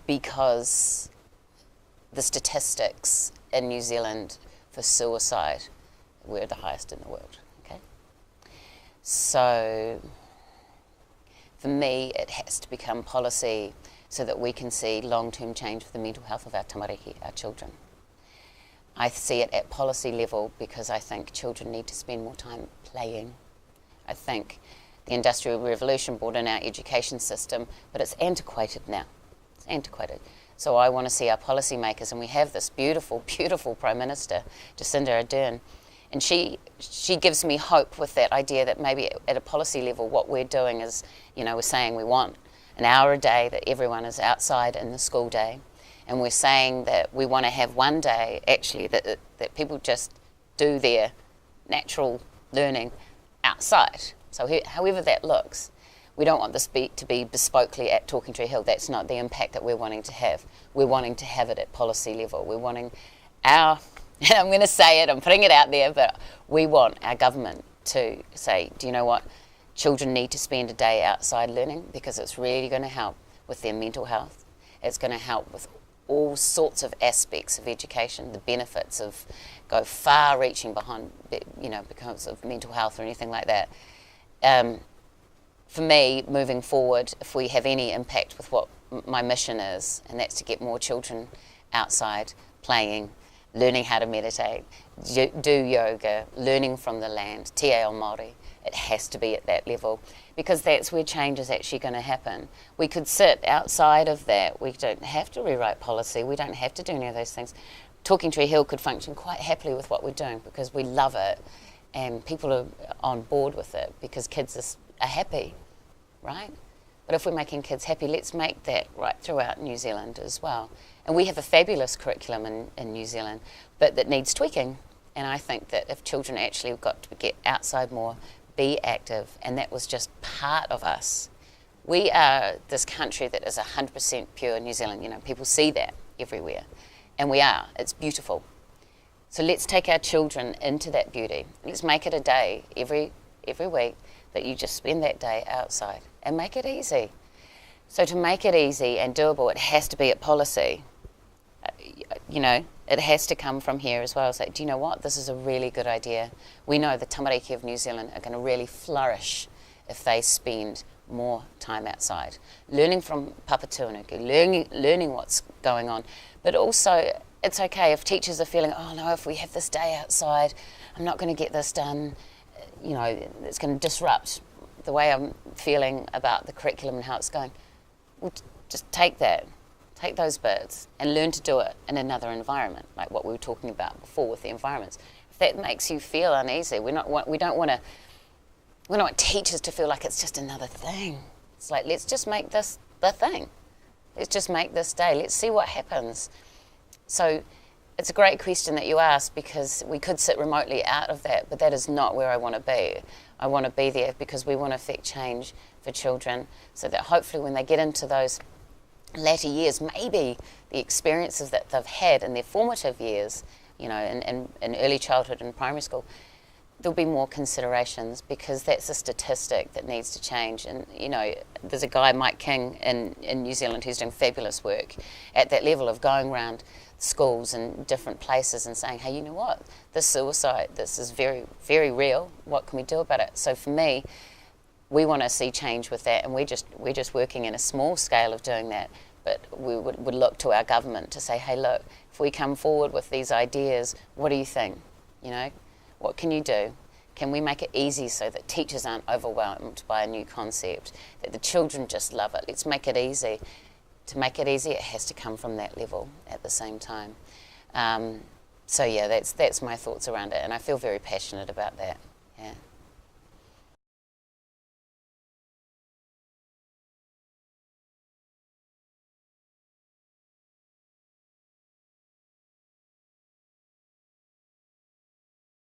because the statistics in New Zealand for suicide, we're the highest in the world, okay? So for me, it has to become policy so that we can see long-term change for the mental health of our tamariki, our children. I see it at policy level because I think children need to spend more time playing. I think the Industrial Revolution brought in our education system, but it's antiquated now. It's antiquated. So I want to see our policymakers, and we have this beautiful, beautiful Prime Minister, Jacinda Ardern, and she gives me hope with that idea that maybe at a policy level what we're doing is, we're saying we want an hour a day that everyone is outside in the school day, and we're saying that we want to have one day actually that people just do their natural learning outside. So however that looks, we don't want this to be bespokely at Talking Tree Hill. That's not the impact that we're wanting to have. We're wanting to have it at policy level. We're wanting and I'm going to say it, I'm putting it out there, but we want our government to say, do you know what? Children need to spend a day outside learning because it's really going to help with their mental health. It's going to help with all sorts of aspects of education, the benefits of go far-reaching behind, because of mental health or anything like that. For me, moving forward, if we have any impact with what my mission is, and that's to get more children outside playing, learning how to meditate, do yoga, learning from the land, te ao Māori, it has to be at that level because that's where change is actually going to happen. We could sit outside of that. We don't have to rewrite policy. We don't have to do any of those things. Talking Tree Hill could function quite happily with what we're doing because we love it and people are on board with it because kids are happy, right? But if we're making kids happy, let's make that right throughout New Zealand as well. And we have a fabulous curriculum in New Zealand, but that needs tweaking. And I think that if children actually got to get outside more, be active, and that was just part of us. We are this country that is 100% pure New Zealand. People see that everywhere. And we are. It's beautiful. So let's take our children into that beauty. Let's make it a day every week that you just spend that day outside and make it easy. So to make it easy and doable, it has to be at policy. It has to come from here as well. So, do you know what? This is a really good idea. We know the tamariki of New Zealand are going to really flourish if they spend more time outside, learning from Papatūānuku, learning what's going on. But also, it's okay if teachers are feeling, oh no, if we have this day outside, I'm not going to get this done. It's going to disrupt the way I'm feeling about the curriculum and how it's going. Well, just take those bits and learn to do it in another environment, like what we were talking about before with the environments. If that makes you feel uneasy, we don't want teachers to feel like it's just another thing. It's like, let's just make this the thing. Let's just make this day. Let's see what happens. So it's a great question that you asked because we could sit remotely out of that, but that is not where I want to be. I want to be there because we want to affect change for children so that hopefully when they get into those latter years, maybe the experiences that they've had in their formative years, in early childhood and primary school, there'll be more considerations because that's a statistic that needs to change. And, there's a guy, Mike King, in New Zealand who's doing fabulous work at that level of going around schools and different places and saying, hey, you know what, this suicide, this is very, very real. What can we do about it? So for me, we want to see change with that, and we're just working in a small scale of doing that. But we would look to our government to say, hey, look, if we come forward with these ideas, what do you think? What can you do? Can we make it easy so that teachers aren't overwhelmed by a new concept, that the children just love it? Let's make it easy. To make it easy, it has to come from that level at the same time. So yeah, that's my thoughts around it, and I feel very passionate about that.